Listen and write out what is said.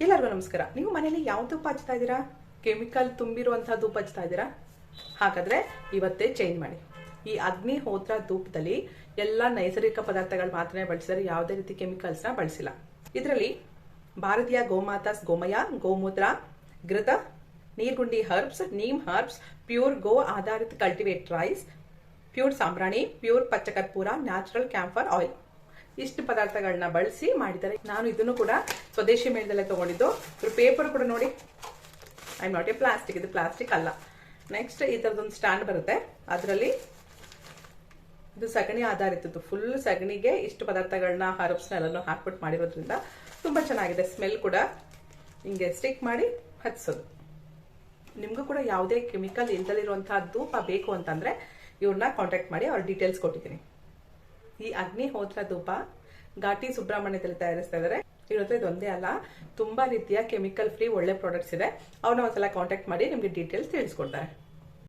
ಎಲ್ಲರಿಗೂ ನಮಸ್ಕಾರ. ನೀವು ಮನೆಯಲ್ಲಿ ಯಾವ ಧೂಪ ಹಚ್ತಾ ಇದ್ದೀರಾ? ಕೆಮಿಕಲ್ ತುಂಬಿರುವಂತಹ ಧೂಪ ಹಚ್ತಾ ಇದ್ದೀರಾ? ಹಾಗಾದ್ರೆ ಇವತ್ತೇ ಚೇಂಜ್ ಮಾಡಿ. ಈ ಅಗ್ನಿಹೋತ್ರ ಧೂಪದಲ್ಲಿ ಎಲ್ಲ ನೈಸರ್ಗಿಕ ಪದಾರ್ಥಗಳು ಮಾತ್ರ ಬಳಸಿದರೆ ಯಾವುದೇ ರೀತಿ ಕೆಮಿಕಲ್ಸ್ ನ ಬಳಸಿಲ್ಲ. ಇದರಲ್ಲಿ ಭಾರತೀಯ ಗೋಮಾತಾಸ್ ಗೋಮಯ, ಗೋಮೂತ್ರ, ಘೃತ, ನೀರ್ಗುಂಡಿ ಹರ್ಬ್ಸ್, ನೀಮ್ ಹರ್ಬ್ಸ್, ಪ್ಯೂರ್ ಗೋ ಆಧಾರಿತ ಕಲ್ಟಿವೇಟ್ ರೈಸ್, ಪ್ಯೂರ್ ಸಾಂಬ್ರಾಣಿ, ಪ್ಯೂರ್ ಪಚ್ಚಕರ್ಪೂರ, ನ್ಯಾಚುರಲ್ ಕ್ಯಾಂಫರ್ ಆಯಿಲ್ ಇಷ್ಟು ಪದಾರ್ಥಗಳನ್ನ ಬಳಸಿ ಮಾಡಿದ್ದಾರೆ. ನಾನು ಇದನ್ನು ಕೂಡ ಸ್ವದೇಶಿ ಮೇಳದಲ್ಲೇ ತಗೊಂಡಿದ್ದು. ಇದ್ರ ಪೇಪರ್ ಕೂಡ ನೋಡಿ, ಐ ನಾಟ್ ಎ ಪ್ಲಾಸ್ಟಿಕ್, ಇದು ಪ್ಲಾಸ್ಟಿಕ್ ಅಲ್ಲ. ನೆಕ್ಸ್ಟ್ ಈ ತರದೊಂದು ಸ್ಟ್ಯಾಂಡ್ ಬರುತ್ತೆ, ಅದರಲ್ಲಿ ಇದು ಸಗಣಿ ಆಧಾರಿತದ್ದು. ಫುಲ್ ಸಗಣಿಗೆ ಇಷ್ಟು ಪದಾರ್ಥಗಳನ್ನ ಹರ್ಬ್ಸ್ನ ಎಲ್ಲನೂ ಹಾಕ್ಬಿಟ್ಟು ಮಾಡಿರೋದ್ರಿಂದ ತುಂಬಾ ಚೆನ್ನಾಗಿದೆ. ಸ್ಮೆಲ್ ಕೂಡ ಹಿಂಗೆ ಸ್ಟಿಕ್ ಮಾಡಿ ಹಚ್ಸೋದು. ನಿಮ್ಗೂ ಕೂಡ ಯಾವುದೇ ಕೆಮಿಕಲ್ ಇಲ್ದಲಿರುವಂತಹ ಧೂಪ ಬೇಕು ಅಂತಂದ್ರೆ ಇವ್ರನ್ನ ಕಾಂಟ್ಯಾಕ್ಟ್ ಮಾಡಿ, ಅವ್ರ ಡೀಟೇಲ್ಸ್ ಕೊಟ್ಟಿದ್ದೀನಿ. ಈ ಅಗ್ನಿಹೋತ್ರ ಧೂಪ ಘಾಟಿ ಸುಬ್ರಹ್ಮಣ್ಯದಲ್ಲಿ ತಯಾರಿಸ್ತಾ ಇದ್ದಾರೆ. ಇವ್ರ ಹತ್ರ ಇದೊಂದೇ ಅಲ್ಲ, ತುಂಬಾ ರೀತಿಯ ಕೆಮಿಕಲ್ ಫ್ರೀ ಒಳ್ಳೆ ಪ್ರಾಡಕ್ಟ್ಸ್ ಇದೆ. ಅವ್ರನ್ನ ಒಂದ್ಸಲ ಕಾಂಟ್ಯಾಕ್ಟ್ ಮಾಡಿ ನಿಮ್ಗೆ ಡೀಟೇಲ್ಸ್ ತಿಳಿಸ್ಕೊಡ್ತಾರೆ.